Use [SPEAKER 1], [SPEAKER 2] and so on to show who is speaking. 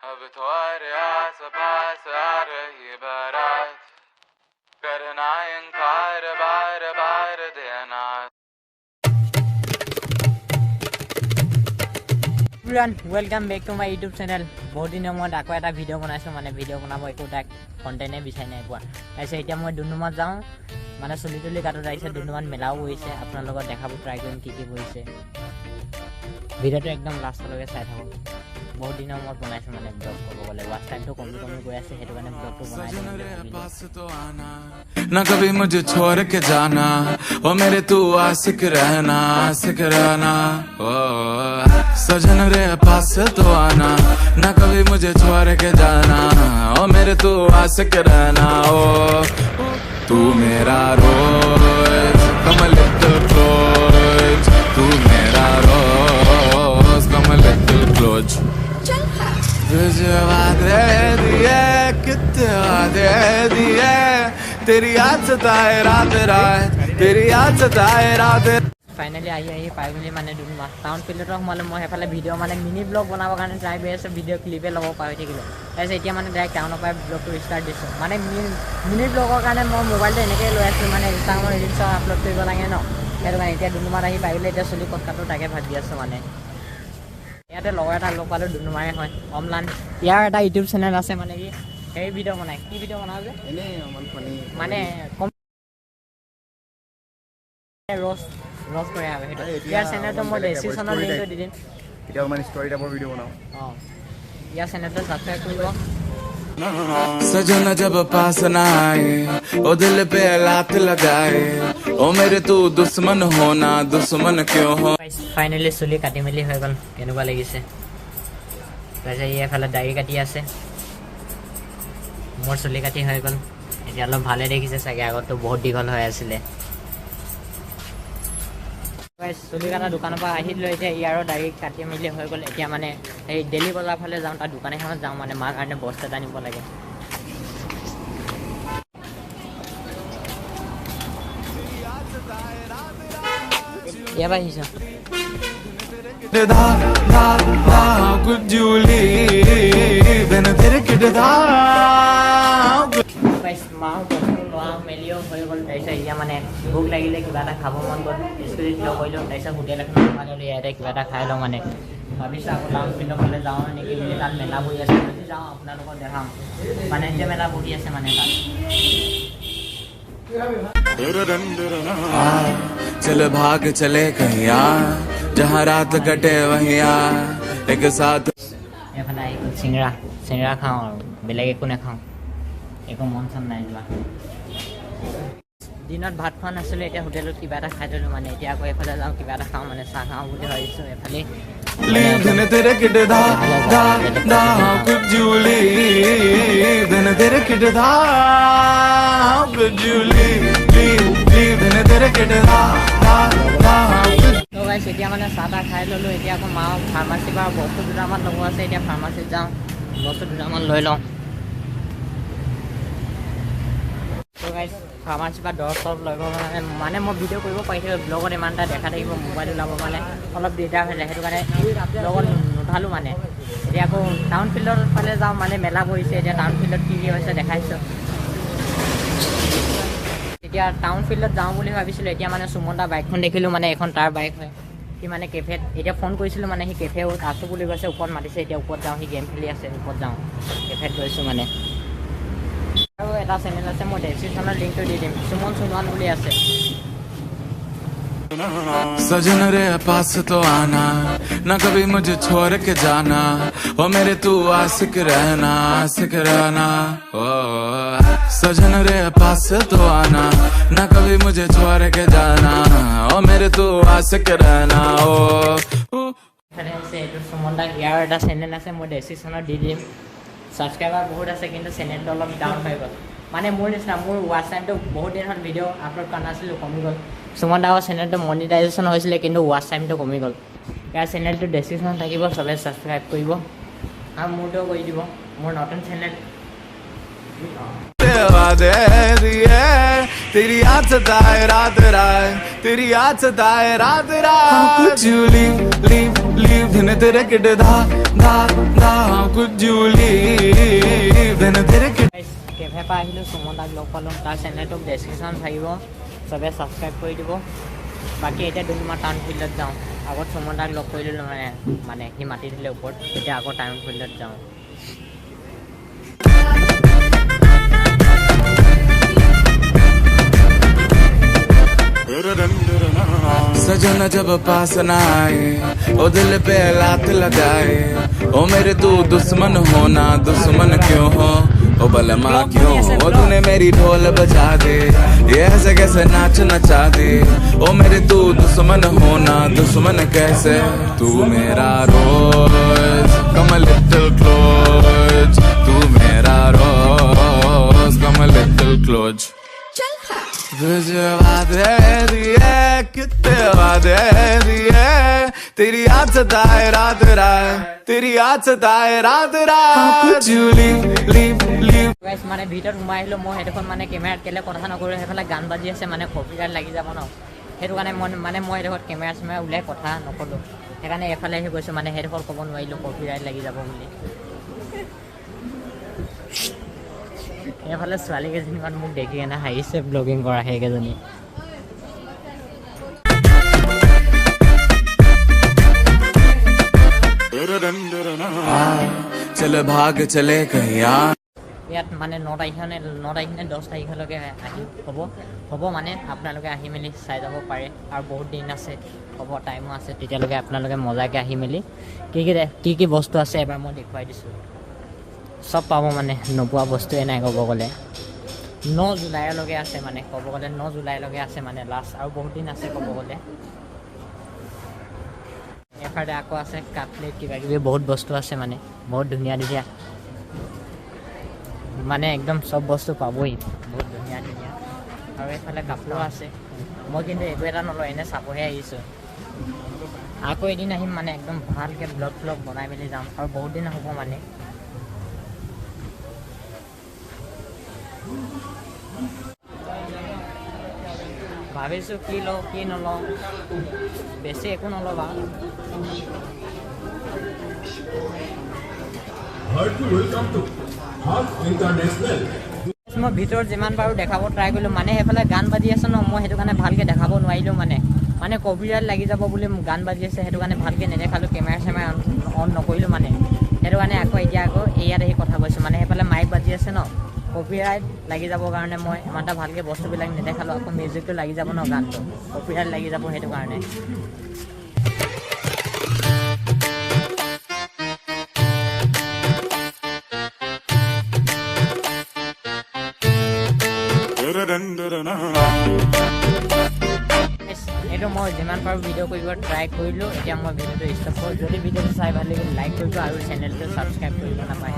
[SPEAKER 1] अब तुम्हारे आस पास आ रही बारात, करना इनकार बार बार देना।
[SPEAKER 2] Welcome back to my YouTube channel. बहुत दिन मैं आको এটা ভিডিও বনাইছো, মানে ভিডিও বনাব একো কন্টেন্টে বিচাৰি নাই পোৱা। তাৰপিছত এতিয়া মই ডুমডুমাত যাওঁ, মানে চুলি তুলি কাটোত আহিছে। ডুমডুমাত মেলাও বহিছে, আপোনাৰ লগত দেখাব ট্ৰাই কৰিম কি কি বহিছে। ভিডিঅ'টো একদম লাষ্টলৈকে চাই থাকক। बहुत दिन मैं बनाई मैंने ब्लॉग को बोले वाच टाइम तो कमी कमी गई से हेतु गाने ब्लॉग तो बनाई
[SPEAKER 1] ना कभी मुझे छोड़ के जाना ओ मेरे तू आशिक रहना ओ सजन रे पास तो आना ना कभी मुझे छोड़ के जाना ओ मेरे तू आशिक रहना ओ तू मेरा रोज come a little close तू मेरा रोज come a little close तुझे वादे दिए कितने वादे दिए तेरी याद सताए रात रात तेरी याद सताए रात।
[SPEAKER 2] फाइनली आহি পাই গলি মানে ডুমডুমা টাউন ফিল্ডত সোমালো। মই সেইফালে ভিডিঅ' মানে মিনি ব্লগ বনাবৰ কাৰণে ট্ৰাই কৰি আছোঁ, ভিডিঅ' ক্লিপে ল'ব পাৰি থাকিলোঁ। তাৰপিছত এতিয়া মানে ডাইৰেক্ট টাউনৰ পৰা ব্লগটো ষ্টাৰ্ট দিছোঁ। মানে মিনি ব্লগৰ কাৰণে মই মোবাইলটো এনেকৈ লৈ আছোঁ, মানে ইনষ্টাগ্ৰামত ৰিলছ আপলোড কৰিব লাগে ন, সেইটো কাৰণে এতিয়া ডুমডুমাত আহি পাই গ'লে। এতিয়া চুলি ক'ত কাটো তাকে ভাবি আছোঁ। মানে ইয়াতে লগৰ এটা লগ পালোঁ, ডুমডুমাৰে হয়, অমলান। ইয়াৰ এটা ইউটিউব চেনেল আছে, মানে কি সেই ভিডিঅ' বনাই। কি ভিডিঅ' বনাওঁ যে এনেই মানে কম ৰস কৰে আৰু সেইটো। ইয়াৰ চেনেলটো মই ডেছক্ৰিপশ্যনত লিংকটো দি দিম।
[SPEAKER 3] এতিয়া মানে ষ্টৰি টাইপৰ ভিডিঅ' বনাওঁ।
[SPEAKER 2] অঁ, ইয়াৰ চেনেলটো ছাবস্ক্ৰাইব কৰিব।
[SPEAKER 1] सजन जब पास ना आए ओ दिल पे लात लगाए ओ मेरे तू दुश्मन होना दुश्मन क्यों हो।
[SPEAKER 2] ফাইনেলি চুলি কাটি মেলি হৈ গ'ল, কেনেকুৱা লাগিছে। তাৰপিছত এইফালে দাড়ি কাটি আছে, মোৰ চুলি কাটি হৈ গ'ল। এতিয়া অলপ ভালে দেখিছে চাগে, আগততো বহুত দীঘল হৈ আছিলে। চুলি কটা দোকানৰ পৰা আহিলোঁ, এতিয়া ইয়াৰো দাড়ি কাটি মেলি হৈ গ'ল। এতিয়া মানে এই ডেইলি বজাৰ ফালে যাওঁ, তাৰ দোকান এখনত যাওঁ, মানে মাৰ কাৰণে বস্তু এটা নিব লাগে। ইয়াৰ পৰা আহিছোঁ। মেলিও হৈ গ'ল। তাৰপিছত এতিয়া মানে ভোক লাগিলে, কিবা এটা খাব মন গ'ল, স্কুটিত লগ কৰিলোঁ। তাৰপিছত হোটেল এখন সোমাই ইয়াতে কিবা এটা খাই লওঁ। মানে ভাবিছোঁ আকৌ টাউন ফিল্ডৰ ফালে যাওঁ নেকি বুলি। তাত মেলা বহি আছে, যদি যাওঁ আপোনালোকক দেখাম। বাণিজ্য মেলা বহি আছে মানে তাত।
[SPEAKER 1] चल भाग चले कहीं जहाँ रात कटे वहीं एक साथ।
[SPEAKER 2] এইফালে আহি চিঙৰা খাওঁ আৰু বেলেগ একো নাখাওঁ, একো মন চন নাই যোৱা। দিনত ভাত খোৱা নাছিলোঁ, এতিয়া হোটেলত কিবা এটা খাই দিলোঁ। মানে এতিয়া আকৌ এইফালে যাওঁ, কিবা এটা খাওঁ, মানে চাহ খাওঁ বুলি ভাবিছোঁ। এইফালে এতিয়া মানে চাহ তাহ খাই ল'লোঁ। এতিয়া আকৌ মা ফাৰ্মাচীৰ পৰা বস্তু দুটামান লগোৱা আছে, এতিয়া ফাৰ্মাচীত যাওঁ, বস্তু দুটামান লৈ লওঁ। ফাৰ্মাচীৰ পৰা দৰৱ চৰব ল'ব মানে মই ভিডিঅ' কৰিব পাৰিছিলোঁ, ব্লগত ইমান এটা দেখা থাকিব, মোবাইল ওলাব মানে অলপ দিগদাৰ হৈ যায়, সেইটো কাৰণে লগত নুঠালোঁ। মানে এতিয়া আকৌ টাউন ফিল্ডৰ ফালে যাওঁ, মানে মেলা বহিছে। এতিয়া টাউন ফিল্ডত কি কি হৈছে দেখাইছোঁ। এতিয়া টাউন ফিল্ডত যাওঁ বুলি ভাবিছিলোঁ। এতিয়া মানে সুমন দা বাইকখন দেখিলোঁ, মানে এখন তাৰ বাইক হয়। সি মানে কেফেত এতিয়া ফোন কৰিছিলোঁ, মানে সি কেফে আছোঁ বুলি কৈছে, ওপৰত মাতিছে। এতিয়া ওপৰত যাওঁ, সি গেম খেলি আছে, ওপৰত যাওঁ, কেফেত গৈছোঁ মানে। আৰু এটা চেনেল আছে, মই ডেছক্ৰিপশ্যনত লিংকটো দি দিম, সুমন সোণোৱাল বুলি আছে।
[SPEAKER 1] सजन रे पास तो आना ना कभी मुझे छोड़ के जाना ओ मेरे तू आशिक रहना ओ सजन रे पास तो आना ना कभी मुझे छोड़ के जाना ओ मेरे तू आशिक रहना ओ
[SPEAKER 2] এইটো সুমন দা। ইয়াৰ এটা চেনেল আছে, মই ডেছক্ৰিপশ্যনত দি দিম। ছাবস্ক্ৰাইবাৰ বহুত আছে, কিন্তু চেনেলটো অলপ ডাউন হৈ গ'ল। মানে মোৰ নিচিনা, মোৰ ৱাচ টাইমটো বহুত দিন হ'ল ভিডিঅ' আপলোড কৰা নাছিলোঁ, কমি গ'ল। সুমন দাৰ চেনেলটো মনিটাইজেশ্যন হৈছিলে, কিন্তু ৱাচ টাইমটো কমি গ'ল। ইয়াৰ চেনেলটো ডেছক্ৰিপশ্যনত থাকিব, চবে ছাবস্ক্ৰাইব কৰিব আৰু মোৰটো কৰি দিব, মোৰ নতুন চেনেল।
[SPEAKER 1] तेरी याद सताए रात रात तेरी याद सताए रात रात leave then तेरे किड धा धा धा could you leave then तेरे किड
[SPEAKER 2] কেফে পৰা আহিলোঁ সুমন দাক লগ পালোঁ তাৰ চেনেলটোক ডেছক্ৰিপশ্যন থাকিব চবে ছাবস্ক্ৰাইব কৰি দিব বাকী এতিয়া ডুমডুমা টাউন ফিল্ডত যাওঁ আগত সুমন দাক লগ কৰিলোঁ মানে সি মাতি দিলে ওপৰত এতিয়া আকৌ টাউন ফিল্ডত যাওঁ
[SPEAKER 1] सजना जब पास न आए ओ दिल पे लात लगाए ओ मेरे तू दुश्मन होना दुश्मन क्यों हो ओ बलमा क्यों ओ तूने मेरी ढोल बजा दे ये ऐसे कैसे नाच नचा दे ओ मेरे तू दुश्मन होना दुश्मन कैसे तू मेरा रोज कम लिटिल क्लोज तू मेरा रोज कम लिटिल क्लोज तुझे वादे दिए कितने वादे दिए तेरी याद सताए रात रात तेरी याद सताए रात रात
[SPEAKER 2] গাইছ মানে ভিতৰত সোমাই আহিলোঁ মই সেইডোখন মানে কেমেৰাত কেলে কথা নকৰোঁ সেইফালে গান বাজি আছে মানে কপিৰাইট লাগি যাব ন সেইটো কাৰণে মই সেইডোখৰত কেমেৰা চেমেৰা ওলাই কথা নক'লোঁ সেইকাৰণে এইফালে আহি গৈছোঁ মানে সেইডোখৰত ক'ব নোৱাৰিলোঁ কপিৰাইট লাগি যাব বুলি এইফালে ছোৱালীকেইজনীমান মোক দেখি কেনে হাঁহিছে ব্লগিং কৰা সেইকেইজনী
[SPEAKER 1] चले भाग चले कहीं
[SPEAKER 2] ইয়াত মানে 9 তাৰিখে 10 তাৰিখলৈকে আহি হ'ব মানে আপোনালোকে আহি মেলি চাই যাব পাৰে আৰু বহুত দিন আছে হ'ব টাইমো আছে তেতিয়ালৈকে আপোনালোকে মজাকৈ আহি মেলি কি বস্তু আছে এবাৰ মই দেখুৱাই দিছোঁ চব পাব মানে নোপোৱা বস্তুৱে নাই ক'ব গ'লে 9 জুলাইলৈকে আছে মানে ক'ব গ'লে 9 জুলাইলৈকে আছে মানে লাষ্ট আৰু বহুত দিন আছে ক'ব গ'লে এফালে আকৌ আছে কাটলেট কিবা কিবি বহুত বস্তু আছে মানে বহুত ধুনীয়া ধুনীয়া মানে একদম চব বস্তু পাবই বহুত ধুনীয়া ধুনীয়া আৰু এইফালে কাপোৰো আছে মই কিন্তু একো এটা নলওঁ এনে চাবহে আহিছোঁ আকৌ এদিন আহিম মানে একদম ভালকৈ ব্লগ বনাই মেলি যাম আৰু বহুত দিন হ'ব মানে ভাবিছোঁ কি লওঁ কি নলওঁ বেছি একো নল'বা মই ভিতৰত যিমান পাৰোঁ দেখাব ট্ৰাই কৰিলোঁ মানে সেইফালে গান বাজি আছে ন মই সেইটো কাৰণে ভালকৈ দেখাব নোৱাৰিলোঁ মানে কপিৰাইট লাগি যাব বুলি গান বাজি আছে সেইটো কাৰণে ভালকৈ নেদেখালোঁ কেমেৰা চেমেৰা অন নকৰিলোঁ মানে সেইটো কাৰণে এতিয়া ইয়াত আহি কথা কৈছোঁ মানে সেইফালে মাইক বাজি আছে ন কপিৰাইট লাগি যাবৰ কাৰণে মই ইমান এটা ভালকৈ বস্তুবিলাক নেদেখালোঁ আকৌ মিউজিকটো লাগি যাব ন গানটো কপিৰাইট লাগি যাব সেইটো কাৰণে এইটো মই যিমান পাৰোঁ ভিডিঅ' কৰিব ট্ৰাই কৰিলোঁ এতিয়া মই ভিডিঅ'টো ষ্টপ কৰোঁ যদি ভিডিঅ'টো চাই ভাল লাগিল লাইক কৰিব আৰু চেনেলটো ছাবস্ক্ৰাইব কৰিব নাপায়